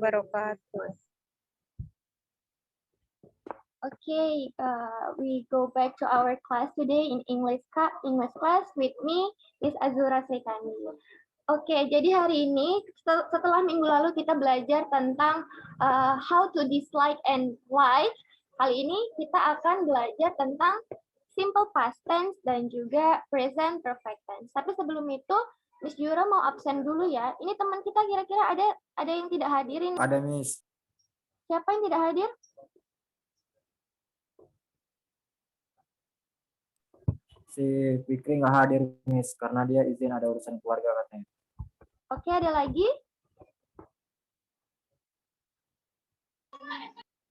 wabarakatuh. Okay, we go back to our class today in English class with me is Azura Sekani. Oke, jadi hari ini setelah minggu lalu kita belajar tentang how to dislike and like. Kali ini kita akan belajar tentang simple past tense dan juga present perfect tense. Tapi sebelum itu, Miss Jura mau absen dulu ya. Ini teman kita kira-kira ada yang tidak hadirin? Ada, Miss. Siapa yang tidak hadir? Si Fikri nggak hadir, Miss, karena dia izin ada urusan keluarga katanya. Oke, ada lagi?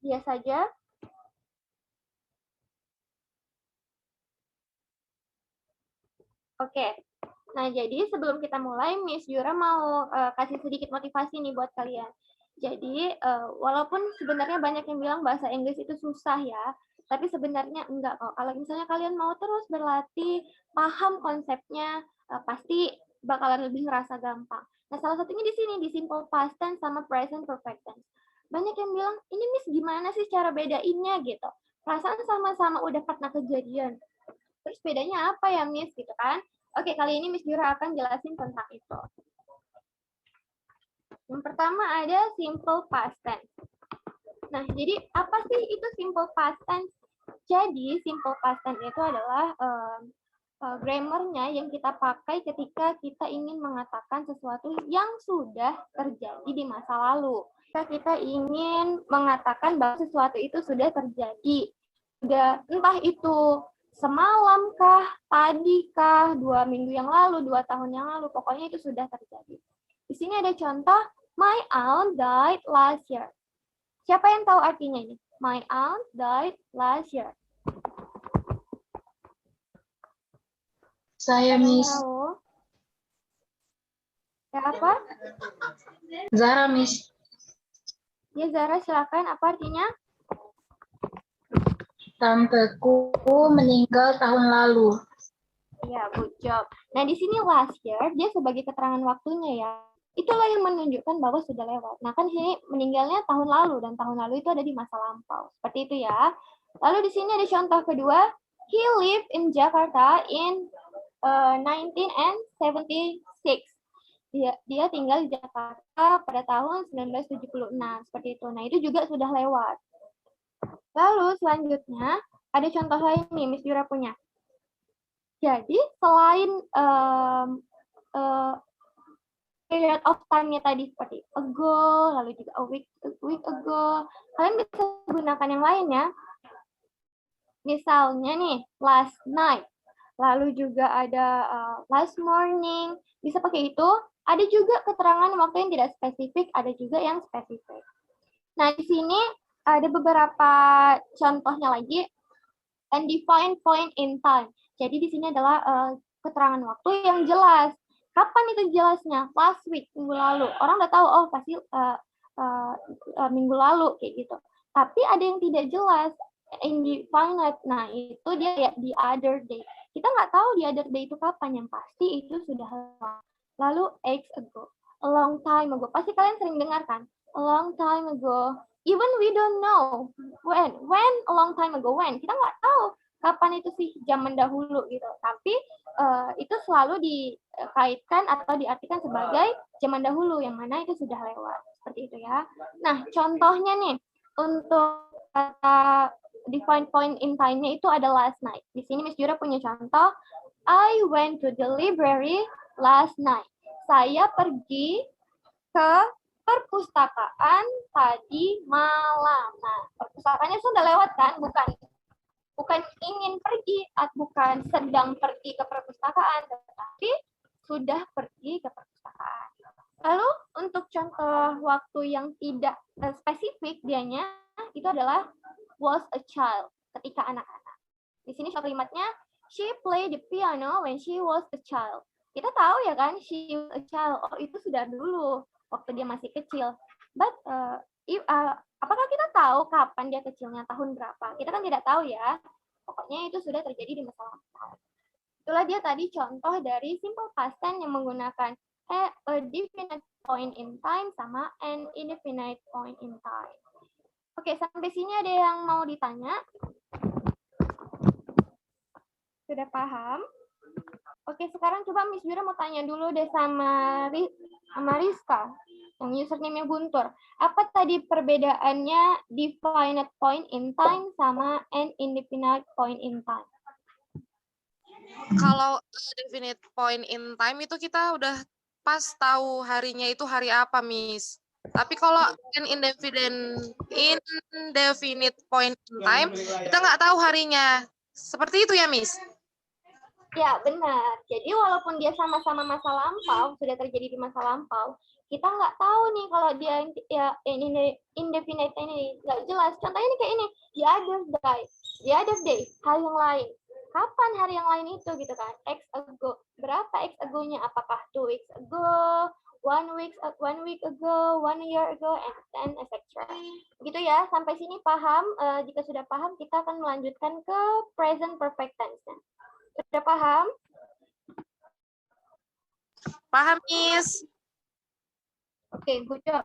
Dia saja. Oke. Nah, jadi sebelum kita mulai, Miss Jura mau kasih sedikit motivasi nih buat kalian. Jadi, walaupun sebenarnya banyak yang bilang bahasa Inggris itu susah ya, tapi sebenarnya enggak kok. Kalau misalnya kalian mau terus berlatih, paham konsepnya, pasti bakalan lebih ngerasa gampang. Nah, salah satunya di sini, di simple past tense sama present perfect tense. Banyak yang bilang, ini Miss gimana sih cara bedainnya gitu. Perasaan sama-sama udah pernah kejadian. Terus bedanya apa ya Miss gitu kan? Oke, kali ini Miss Jura akan jelasin tentang itu. Yang pertama ada simple past tense. Nah, jadi apa sih itu simple past tense? Jadi, simple past tense itu adalah grammarnya yang kita pakai ketika kita ingin mengatakan sesuatu yang sudah terjadi di masa lalu. Ketika kita ingin mengatakan bahwa sesuatu itu sudah terjadi. Entah itu semalam kah, tadi kah, 2 minggu yang lalu, 2 tahun yang lalu, pokoknya itu sudah terjadi. Di sini ada contoh, my aunt died last year. Siapa yang tahu artinya ini? My aunt died last year. Saya, Miss. Tahu? Ya apa? Zara, Miss. Ya Zara, silakan. Apa artinya? Tanteku meninggal tahun lalu. Iya, good job. Nah, di sini last year, dia sebagai keterangan waktunya ya. Itulah yang menunjukkan bahwa sudah lewat. Nah, kan di sini meninggalnya tahun lalu, dan tahun lalu itu ada di masa lampau. Seperti itu ya. Lalu di sini ada contoh kedua. He lived in Jakarta in 1976. Dia tinggal di Jakarta pada tahun 1976. Seperti itu. Nah, itu juga sudah lewat. Lalu selanjutnya, ada contoh lain nih, Miss Jura punya. Jadi, selain period of time-nya tadi seperti ago, lalu juga a week ago, kalian bisa gunakan yang lainnya. Misalnya nih, last night, lalu juga ada last morning, bisa pakai itu. Ada juga keterangan waktu yang tidak spesifik, ada juga yang spesifik. Nah, di sini ada beberapa contohnya lagi. Undefined point in time. Jadi di sini adalah keterangan waktu yang jelas. Kapan itu jelasnya? Last week, minggu lalu. Orang udah tahu, oh pasti minggu lalu, kayak gitu. Tapi ada yang tidak jelas, indefinite. Nah, itu dia ya, the other day. Kita nggak tahu the other day itu kapan, yang pasti itu sudah lama. Lalu, ages ago, a long time ago. Pasti kalian sering dengar kan? A long time ago. Even we don't know when a long time ago, when. Kita nggak tahu kapan itu sih zaman dahulu gitu. Tapi itu selalu dikaitkan atau diartikan sebagai zaman dahulu, yang mana itu sudah lewat. Seperti itu ya. Nah, contohnya nih, untuk kata define point in time-nya itu ada last night. Di sini Miss Jura punya contoh, I went to the library last night. Saya pergi ke perpustakaan tadi malam. Nah, perpustakaannya sudah lewat kan? Bukan ingin pergi, bukan sedang pergi ke perpustakaan, tetapi sudah pergi ke perpustakaan. Lalu untuk contoh waktu yang tidak spesifik dianya itu adalah was a child, ketika anak-anak. Di sini kalimatnya she played the piano when she was a child. Kita tahu ya kan, she was a child. Oh, itu sudah dulu waktu dia masih kecil. But apakah kita tahu kapan dia kecilnya, tahun berapa? Kita kan tidak tahu ya. Pokoknya itu sudah terjadi di masa lampau. Itulah dia tadi contoh dari simple past tense yang menggunakan a definite point in time sama an indefinite point in time. Oke, sampai sini ada yang mau ditanya? Sudah paham? Oke, sekarang coba Miss Jura mau tanya dulu deh sama Rizka, yang username-nya Guntur. Apa tadi perbedaannya definite point in time sama an indefinite point in time? Kalau definite point in time itu kita udah pas tahu harinya itu hari apa, Miss. Tapi kalau indefinite point in time, kita nggak tahu harinya. Seperti itu ya, Miss? Ya, benar. Jadi walaupun dia sama-sama masa lampau, sudah terjadi di masa lampau, kita nggak tahu nih kalau dia ya ini indefinite ini nggak jelas. Contohnya ini kayak ini, the other day, hari yang lain. Kapan hari yang lain itu gitu kan? X ago. Berapa X ago-nya? Apakah 2 weeks ago, 1 week ago, 1 year ago, and etc. Gitu ya. Sampai sini paham? Jika sudah paham, kita akan melanjutkan ke present perfect tense-nya. Sudah paham? Paham, Miss. Oke, good job.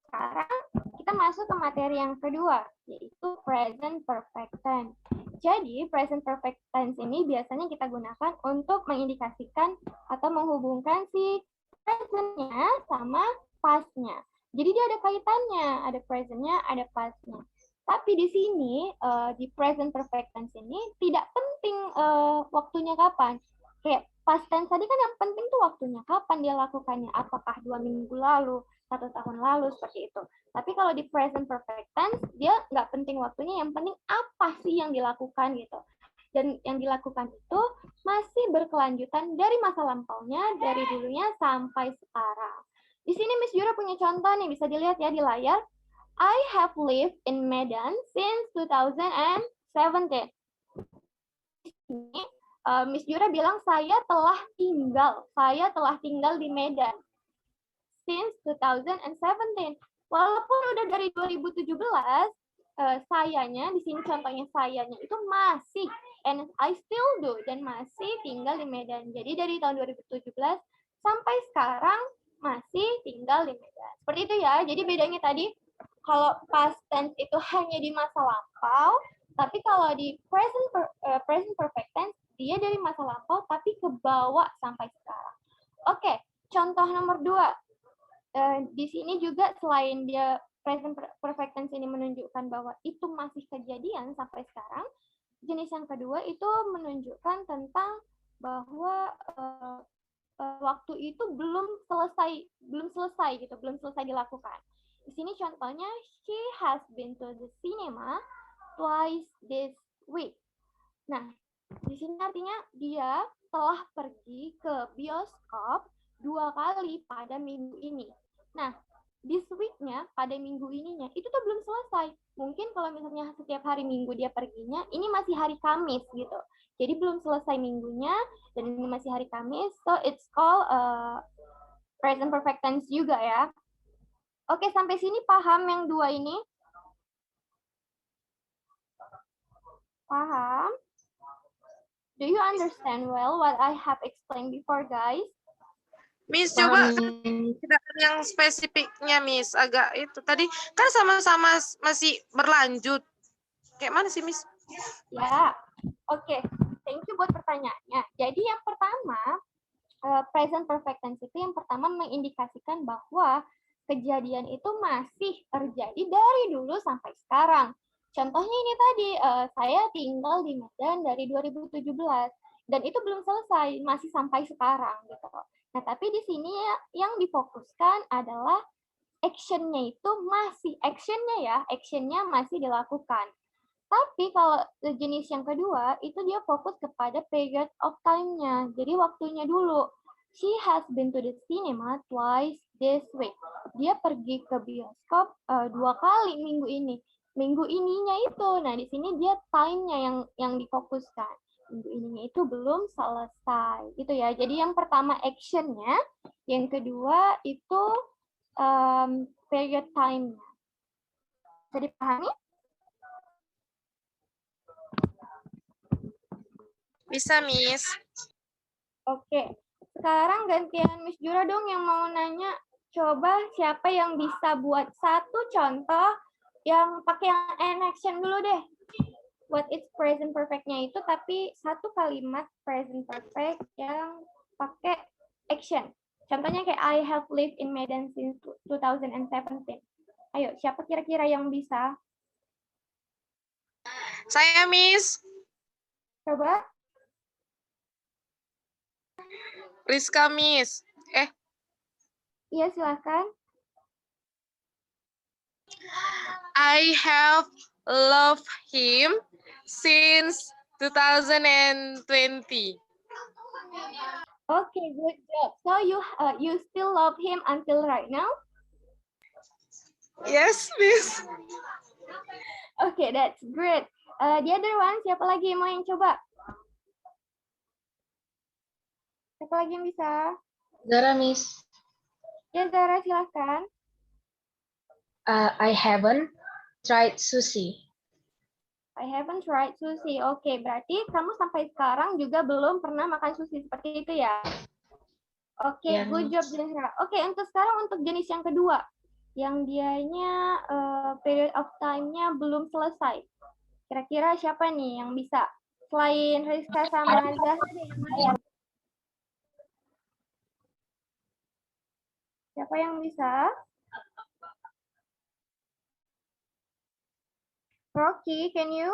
Sekarang kita masuk ke materi yang kedua, yaitu present perfect tense. Jadi, present perfect tense ini biasanya kita gunakan untuk mengindikasikan atau menghubungkan si present-nya sama past-nya. Jadi, dia ada kaitannya, ada present-nya, ada past-nya. Tapi di sini, di present perfect tense ini tidak penting waktunya kapan. Kayak past tense tadi kan yang penting tuh waktunya kapan dia lakukannya. Apakah 2 minggu lalu, 1 tahun lalu, seperti itu. Tapi kalau di present perfect tense, dia nggak penting waktunya, yang penting apa sih yang dilakukan gitu. Dan yang dilakukan itu masih berkelanjutan dari masa lampaunya, dari dulunya sampai sekarang. Di sini Miss Jura punya contoh nih, bisa dilihat ya di layar. I have lived in Medan since 2017. Ini Miss Jura bilang saya telah tinggal di Medan since 2017. Walaupun udah dari 2017, sayanya di sini contohnya sayanya itu masih and I still do dan masih tinggal di Medan. Jadi dari tahun 2017 sampai sekarang masih tinggal di Medan. Seperti itu ya. Jadi bedanya tadi kalau past tense itu hanya di masa lampau, tapi kalau di present perfect tense dia dari masa lampau tapi ke bawah sampai sekarang. Oke, contoh nomor 2. Di sini juga selain dia present perfect tense ini menunjukkan bahwa itu masih kejadian sampai sekarang, jenis yang kedua itu menunjukkan tentang bahwa waktu itu belum selesai dilakukan. Di sini contohnya, she has been to the cinema twice this week. Nah, di sini artinya dia telah pergi ke bioskop 2 kali pada minggu ini. Nah, this week-nya pada minggu ininya itu tuh belum selesai. Mungkin kalau misalnya setiap hari Minggu dia perginya, ini masih hari Kamis gitu. Jadi belum selesai minggunya dan ini masih hari Kamis, so it's called present perfect tense juga ya. Oke, sampai sini paham yang 2 ini? Paham? Do you understand well what I have explained before, guys? Miss, coba tidak ada yang spesifiknya, Miss. Agak itu tadi kan sama-sama masih berlanjut. Kayak mana sih, Miss? Ya, oke. Thank you buat pertanyaannya. Jadi yang pertama, present perfect tense itu yang pertama mengindikasikan bahwa kejadian itu masih terjadi dari dulu sampai sekarang. Contohnya ini tadi, saya tinggal di Medan dari 2017 dan itu belum selesai, masih sampai sekarang gitu. Nah, tapi di sini yang difokuskan adalah actionnya itu masih actionnya masih dilakukan. Tapi kalau jenis yang kedua itu dia fokus kepada period of time-nya. Jadi waktunya dulu. She has been to the cinema twice this week. Dia pergi ke bioskop 2 kali minggu ini. Minggu ininya itu. Nah, di sini dia time-nya yang difokuskan. Minggu ininya itu belum selesai. Gitu ya. Jadi yang pertama action-nya, yang kedua itu period time-nya. Bisa dipahami? Bisa, Miss. Oke. Sekarang gantian Miss Jura dong yang mau nanya. Coba siapa yang bisa buat satu contoh yang pakai yang an action dulu deh. What is present perfect-nya itu, tapi satu kalimat present perfect yang pakai action. Contohnya kayak I have lived in Medan since 2017. Ayo, siapa kira-kira yang bisa? Saya, Miss. Coba. Rizka, Miss. Iya, silakan. I have loved him since 2020. Okay, good job. So you still love him until right now? Yes, Miss. Okay, that's great. The other one, siapa lagi yang mau yang coba? Siapa lagi yang bisa? Zara, Miss. Ya, Zara, silakan. I haven't tried sushi. I haven't tried sushi. Oke, berarti kamu sampai sekarang juga belum pernah makan sushi seperti itu ya? Oke, Ya, good job, Zara. Oke, untuk sekarang untuk jenis yang kedua, yang dianya period of time-nya belum selesai. Kira-kira siapa nih yang bisa? Selain Rizka sama Zahra yang lain. Siapa yang bisa? Rocky, can you?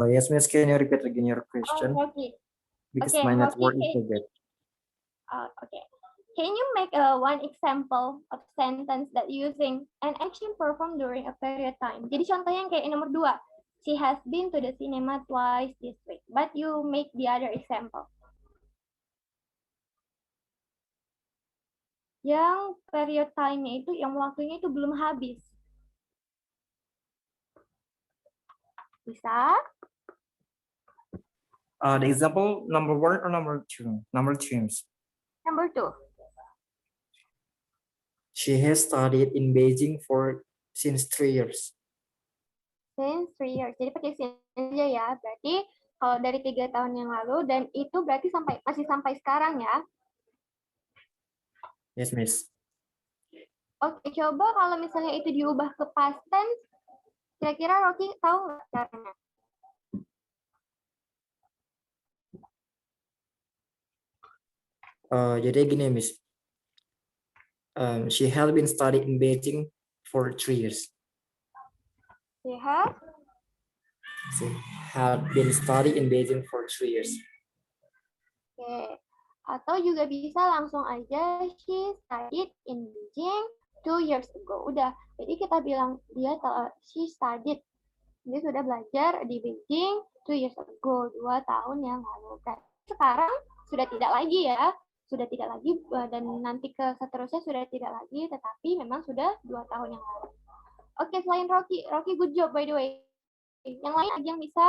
Oh, yes, Miss. Can you repeat again your Oh, question? Rocky. Because okay, my Rocky, network is so bad. Okay. Can you make one example of sentence that using an action performed during a period time? Jadi contohnya yang kayak nomor 2. She has been to the cinema twice this week. But you make the other example. Yang period time-nya itu, yang waktunya itu belum habis. Bisa? The example number 1 or number 2? Number 2. Number 2. She has studied in Beijing since 3 years. Since 3 years. Jadi pakai since aja ya. Berarti kalau dari 3 tahun yang lalu, dan itu berarti masih sampai sekarang ya. Yes, Miss. Oke, coba kalau misalnya itu diubah ke past tense, kira-kira Rocky tahu nggak caranya? Jadi gini, Miss. She had been studying in Beijing for 3 years. She has? She had been studying in Beijing for 3 years. Oke. Atau juga bisa langsung aja she studied in Beijing 2 years ago. Udah. Jadi kita bilang she studied. Dia sudah belajar di Beijing 2 years ago, 2 tahun yang lalu. Sekarang sudah tidak lagi ya. Sudah tidak lagi, dan nanti ke seterusnya sudah tidak lagi, tetapi memang sudah 2 tahun yang lalu. Oke, selain Rocky good job by the way. Yang lain lagi yang bisa?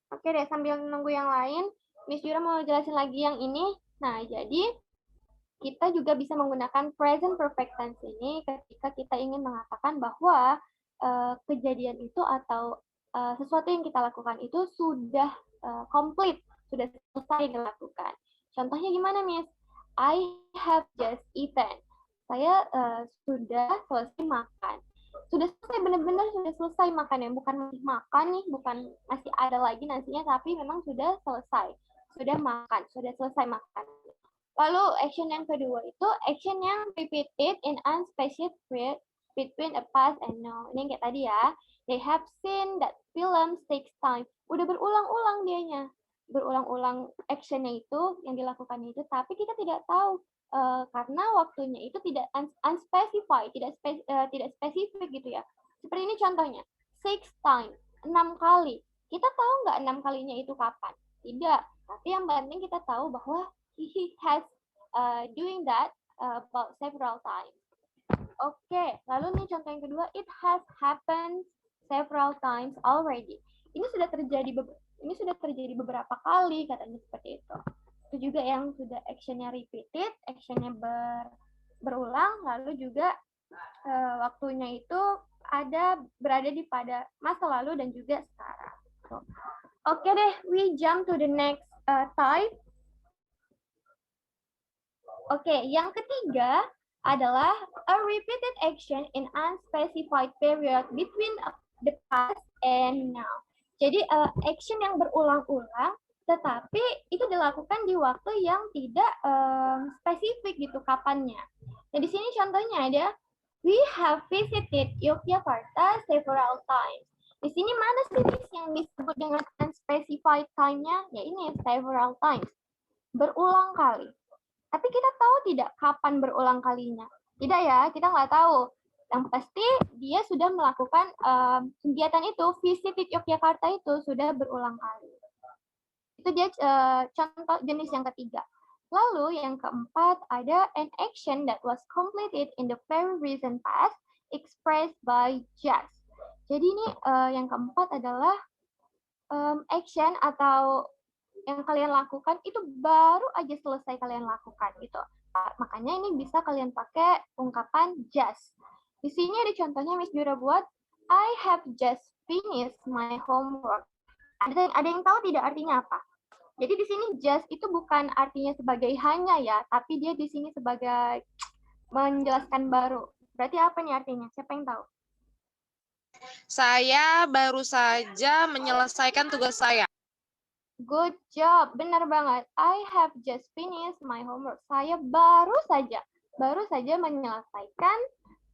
Oke deh, sambil nunggu yang lain, Miss Yura mau jelasin lagi yang ini. Nah, jadi kita juga bisa menggunakan present perfect tense ini ketika kita ingin mengatakan bahwa kejadian itu atau sesuatu yang kita lakukan itu sudah komplit, sudah selesai dilakukan. Contohnya gimana, Miss? I have just eaten. Saya sudah selesai makan. Sudah selesai, benar-benar sudah selesai makan ya, bukan masih makan nih, bukan masih ada lagi nasinya, tapi memang sudah selesai, sudah makan, sudah selesai makan. Lalu action yang kedua itu action yang repeated in unspecified period between a past and now. Ini yang kayak tadi ya. They have seen that film takes time. Udah berulang-ulang dianya. Berulang-ulang actionnya itu, yang dilakukannya itu, tapi kita tidak tahu karena waktunya itu tidak unspecified, tidak spesifik gitu ya. Seperti ini contohnya. 6 times, 6 kali. Kita tahu nggak 6 kalinya itu kapan? Tidak. Tapi yang penting kita tahu bahwa he has doing that about several times. Oke, lalu nih contoh yang kedua, it has happened several times already. Ini sudah terjadi beberapa kali, katanya seperti itu. Itu juga yang sudah actionnya repeated, actionnya berulang, lalu juga waktunya itu berada pada masa lalu dan juga sekarang. Oke deh, we jump to the next type. Oke, yang ketiga adalah a repeated action in unspecified period between the past and now. Jadi action yang berulang-ulang, tetapi itu dilakukan di waktu yang tidak spesifik gitu kapannya. Nah di sini contohnya ada, we have visited Yogyakarta several times. Di sini mana sih yang disebut dengan unspecified time-nya? Ya ini several times, berulang kali. Tapi kita tahu tidak kapan berulang kalinya? Tidak ya, kita nggak tahu. Yang pasti dia sudah melakukan kegiatan itu, visit Yogyakarta itu sudah berulang kali. Itu dia contoh jenis yang ketiga. Lalu yang keempat ada an action that was completed in the very recent past expressed by just. Jadi ini yang keempat adalah action atau yang kalian lakukan itu baru aja selesai kalian lakukan gitu. Makanya ini bisa kalian pakai ungkapan just. Di sini ada contohnya Miss Jura buat, I have just finished my homework. Ada yang tahu tidak artinya apa? Jadi di sini just itu bukan artinya sebagai hanya ya, tapi dia di sini sebagai menjelaskan baru. Berarti apa nih artinya? Siapa yang tahu? Saya baru saja menyelesaikan tugas saya. Good job, benar banget. I have just finished my homework. Saya baru saja menyelesaikan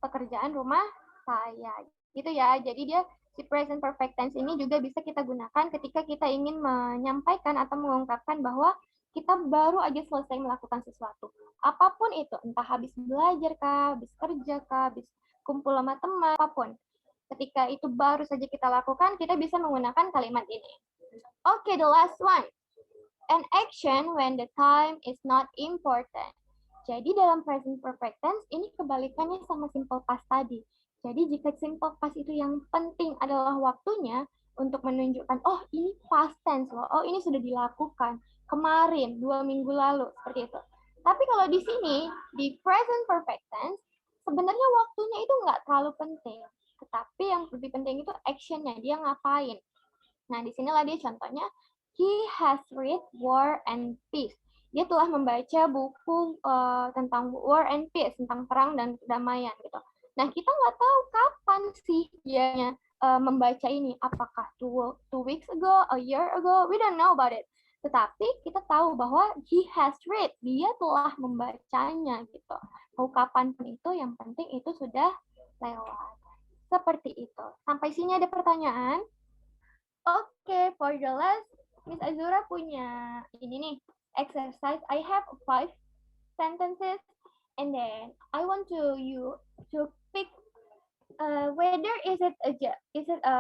pekerjaan rumah saya. Gitu ya. Jadi dia si present perfect tense ini juga bisa kita gunakan ketika kita ingin menyampaikan atau mengungkapkan bahwa kita baru aja selesai melakukan sesuatu. Apapun itu, entah habis belajar kah, habis kerja kah, habis kumpul sama teman, apapun. Ketika itu baru saja kita lakukan, kita bisa menggunakan kalimat ini. Okay, the last one. An action when the time is not important. Jadi dalam present perfect tense ini kebalikannya sama simple past tadi. Jadi jika simple past itu yang penting adalah waktunya untuk menunjukkan, oh ini past tense loh, oh ini sudah dilakukan kemarin, 2 minggu lalu, seperti itu. Tapi kalau di sini, di present perfect tense, sebenarnya waktunya itu nggak terlalu penting. Tetapi yang lebih penting itu actionnya, dia ngapain. Nah, di sinilah dia contohnya, he has read War and Peace. Dia telah membaca buku tentang War and Peace, tentang perang dan kedamaian gitu. Nah, kita nggak tahu kapan sih dia membaca ini. Apakah two weeks ago, a year ago, we don't know about it. Tetapi kita tahu bahwa he has read, dia telah membacanya gitu. Mau kapan pun itu, yang penting itu sudah lewat. Seperti itu. Sampai sini ada pertanyaan? Oke, for the last, Miss Azura punya ini nih, exercise. I have 5 sentences, and then I want you to pick whether is it a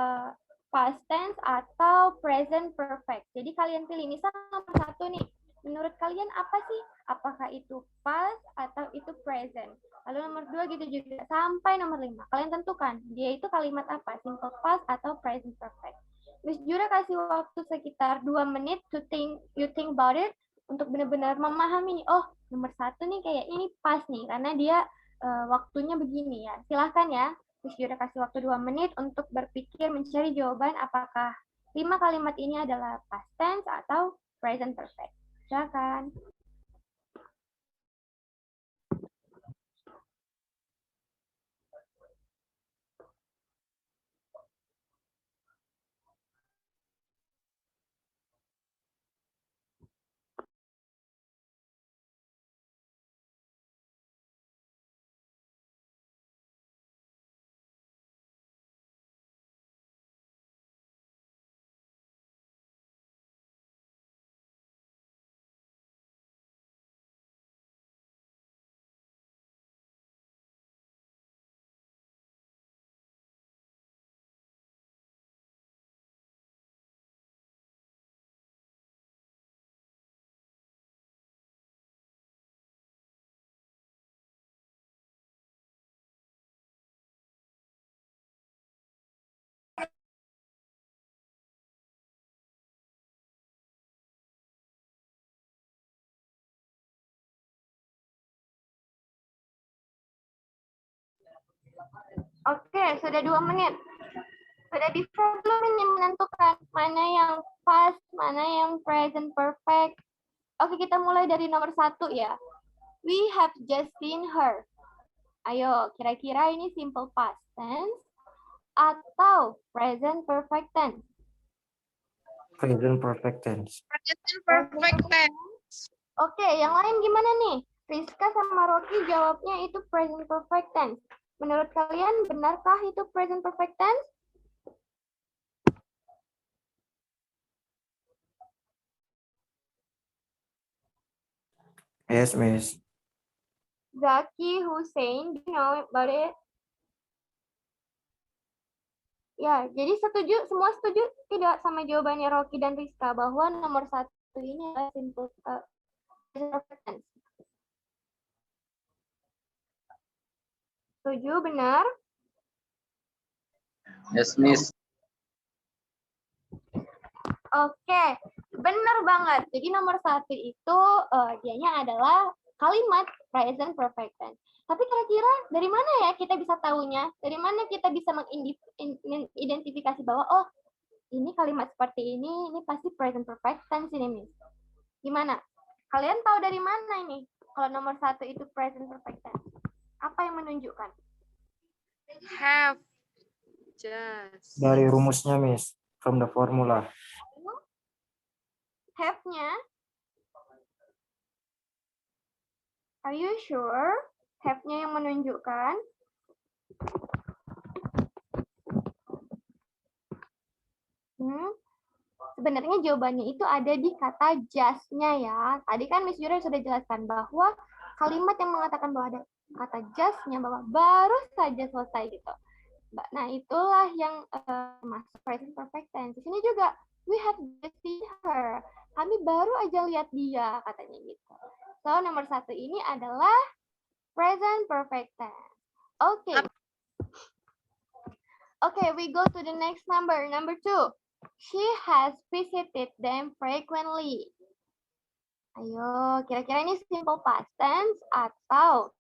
past tense atau present perfect. Jadi kalian pilih, misal nomor 1 nih, menurut kalian apa sih? Apakah itu past atau itu present? Lalu nomor 2 gitu juga, sampai nomor 5. Kalian tentukan, dia itu kalimat apa? Simple past atau present perfect. Miss Jura kasih waktu sekitar 2 menit to you think about it, untuk benar-benar memahami nih, oh nomor 1 nih kayak ini pas nih, karena dia waktunya begini ya. Silahkan ya, Miss Jura kasih waktu 2 menit untuk berpikir mencari jawaban apakah 5 kalimat ini adalah past tense atau present perfect. Silahkan. Oke, sudah 2 menit. Sudah bisa belum ini menentukan mana yang past, mana yang present perfect. Oke, kita mulai dari nomor 1 ya. We have just seen her. Ayo, kira-kira ini simple past tense atau present perfect tense? Present perfect tense. Present perfect tense. Oke, yang lain gimana nih? Rizka sama Rocky jawabnya itu present perfect tense. Menurut kalian, benarkah itu present perfect tense? Yes, Miss. Zaki, Hussein, do you know about it? Ya, jadi semua setuju tidak sama jawabannya Rocky dan Rizka bahwa nomor 1 ini adalah simple perfect tense. Setuju, benar? Yes, Miss. Oke, benar banget. Jadi nomor 1 itu dianya adalah kalimat present perfect tense. Tapi kira-kira dari mana ya kita bisa tahunya? Dari mana kita bisa mengidentifikasi bahwa oh ini kalimat seperti ini pasti present perfect tense ini, Miss. Gimana? Kalian tahu dari mana ini? Kalau nomor 1 itu present perfect tense. Apa yang menunjukkan? Have just. Dari rumusnya, Miss. From the formula. Have-nya? Are you sure? Have-nya yang menunjukkan? Sebenarnya jawabannya itu ada di kata just-nya ya. Tadi kan Miss Yura sudah jelaskan bahwa kalimat yang mengatakan bahwa ada kata just-nya bahwa baru saja selesai gitu. Nah, itulah yang masuk present perfect tense. Di sini juga we have just seen her. Kami baru aja lihat dia, katanya gitu. So, nomor 1 ini adalah present perfect tense. Oke. Okay, we go to the next number. Number 2. She has visited them frequently. Ayo, kira-kira ini simple past tense atau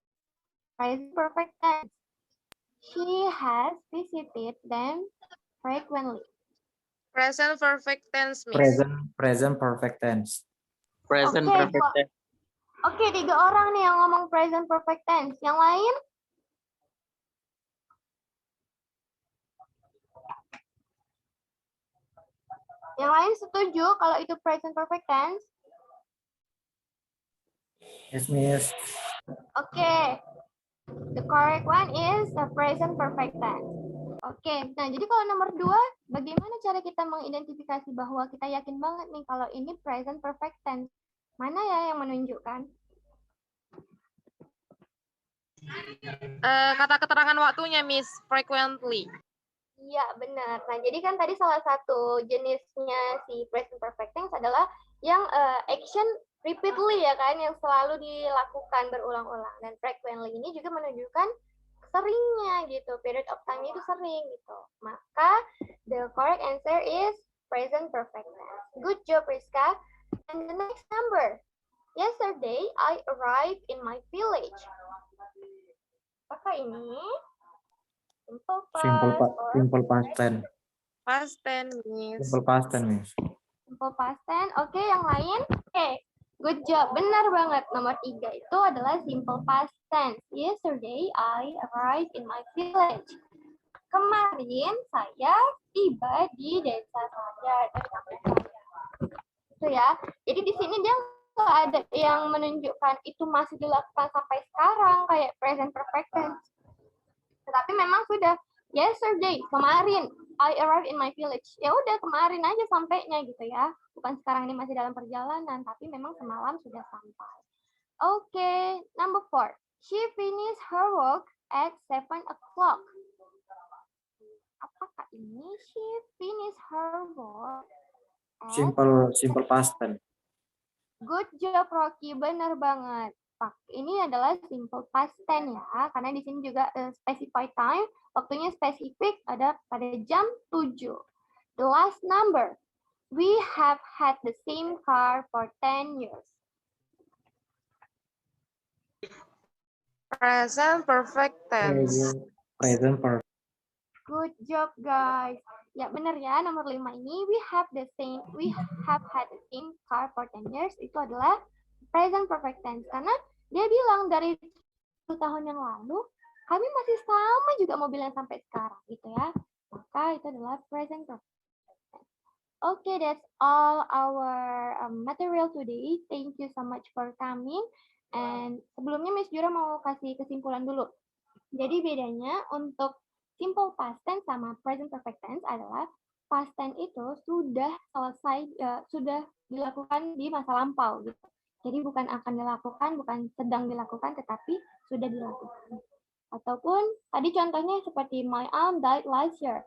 present perfect tense? She has visited them frequently. Present perfect tense, Miss. Present perfect tense. Present Oke, perfect tense. Oke, 3 orang nih yang ngomong present perfect tense. Yang lain? Yang lain setuju kalau itu present perfect tense? Yes, Miss. Oke. The correct one is the present perfect tense. Oke, nah jadi kalau nomor 2, bagaimana cara kita mengidentifikasi bahwa kita yakin banget nih kalau ini present perfect tense? Mana ya yang menunjukkan? Kata keterangan waktunya, Miss. Frequently. Iya, benar. Nah, jadi kan tadi salah satu jenisnya si present perfect tense adalah yang action repeatedly ya kan, yang selalu dilakukan berulang-ulang. Dan frequently ini juga menunjukkan seringnya gitu, period of time itu sering gitu. Maka the correct answer is present perfect tense. Good job, Rizka. And the next number. Yesterday, I arrived in my village. Apakah ini? Simple past. Simple past tense. Past tense, Miss. Simple past tense, Miss. Simple past tense. Oke, yang lain? Oke, good job. Benar banget. Nomor 3 itu adalah simple past tense. Yesterday, I arrived in my village. Kemarin saya tiba di desa saya, di kampung saya. Itu ya. Jadi di sini dia nggak ada yang menunjukkan itu masih dilakukan sampai sekarang kayak present perfect tense. Tetapi memang sudah yesterday, kemarin I arrived in my village. Ya udah kemarin aja sampainya gitu ya. Bukan sekarang ini masih dalam perjalanan, tapi memang semalam sudah sampai. Oke, number 4. She finished her work at 7 o'clock. Apakah ini she finished her work at Simple past tense. Good job, Rocky. Benar banget. Ini adalah simple past tense ya, karena di sini juga specified time, waktunya spesifik ada pada jam 7. The last number. We have had the same car for 10 years. Present perfect tense. Present perfect. Good job, guys. Ya benar ya, nomor 5 ini we have had the same car for 10 years, itu adalah present perfect tense karena dia bilang dari 10 tahun yang lalu kami masih sama juga mobilnya sampai sekarang gitu ya. Maka itu adalah present perfect tense. Okay, that's all our material today. Thank you so much for coming. And sebelumnya Miss Jura mau kasih kesimpulan dulu. Jadi bedanya untuk simple past tense sama present perfect tense adalah past tense itu sudah selesai, sudah dilakukan di masa lampau gitu. Jadi bukan akan dilakukan, bukan sedang dilakukan, tetapi sudah dilakukan. Ataupun tadi contohnya seperti my aunt died last year.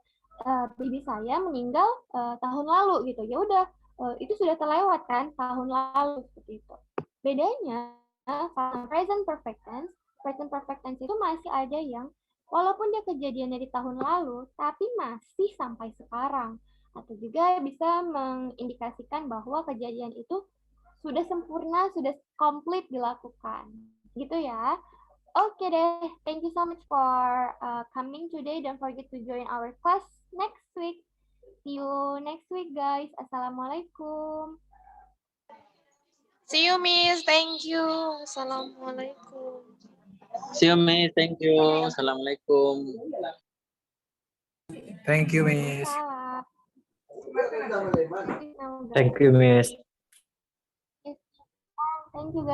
Bibi saya meninggal tahun lalu gitu. Ya udah, itu sudah terlewat kan tahun lalu seperti itu. Bedanya sama present perfect tense itu masih ada yang walaupun dia kejadiannya di tahun lalu, tapi masih sampai sekarang. Atau juga bisa mengindikasikan bahwa kejadian itu sudah sempurna, sudah komplit dilakukan. Gitu ya. Oke deh, thank you so much for coming today. Don't forget to join our class next week. See you next week, guys. Assalamualaikum. See you, Miss. Thank you. Assalamualaikum. See you, Miss. Thank you. Assalamualaikum. Thank you, Miss. Salam. Thank you, Miss. Thank you, guys.